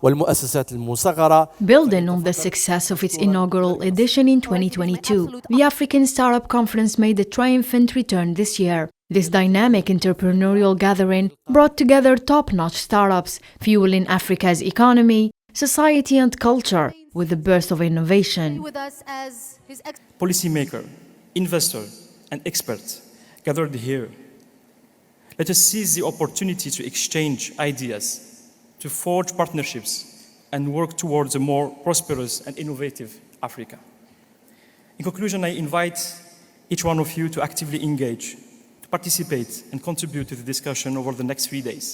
والمؤسسات المصغرة. Building on the success of its inaugural edition in 2022, the African Startup Conference made a triumphant return this year. This dynamic entrepreneurial gathering brought together top-notch startups, fueling Africa's economy, society and culture with the birth of innovation. Policymaker, investor, and experts gathered here. Let us seize the opportunity to exchange ideas, to forge partnerships, and work towards a more prosperous and innovative Africa. In conclusion, I invite each one of you to actively engage, to participate and contribute to the discussion over the next 3 days.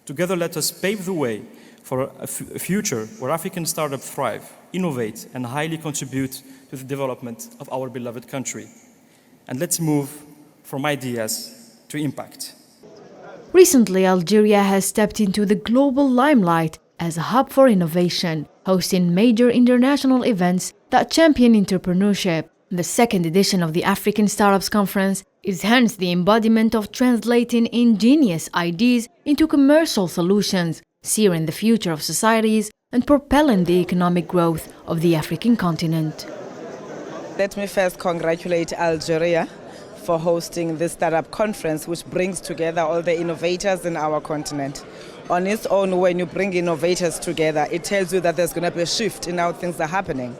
Together, let us pave the way for a future where African startups thrive, innovate, and highly contribute to the development of our beloved country. And let's move from ideas to impact. Recently, Algeria has stepped into the global limelight as a hub for innovation, hosting major international events that champion entrepreneurship. The second edition of the African Startups Conference is hence the embodiment of translating ingenious ideas into commercial solutions, steering the future of societies and propelling the economic growth of the African continent. Let me first congratulate Algeria for hosting this startup conference, which brings together all the innovators in our continent. On its own, when you bring innovators together, it tells you that there's going to be a shift in how things are happening.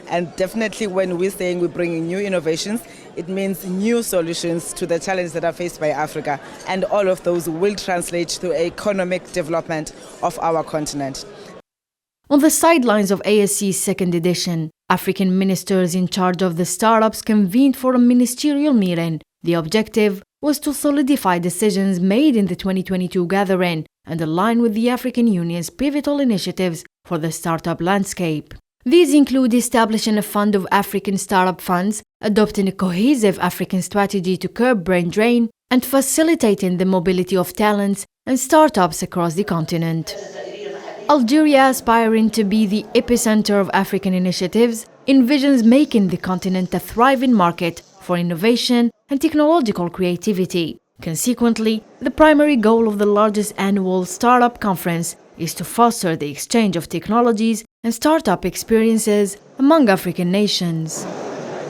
And definitely when we're saying we're bringing new innovations, it means new solutions to the challenges that are faced by Africa. And all of those will translate to economic development of our continent. On the sidelines of ASC's second edition, African ministers in charge of the startups convened for a ministerial meeting. The objective was to solidify decisions made in the 2022 gathering and align with the African Union's pivotal initiatives for the startup landscape. These include establishing a fund of African startup funds, adopting a cohesive African strategy to curb brain drain, and facilitating the mobility of talents and startups across the continent. Algeria, aspiring to be the epicenter of African initiatives, envisions making the continent a thriving market for innovation and technological creativity. Consequently, the primary goal of the largest annual startup conference is to foster the exchange of technologies and startup experiences among African nations.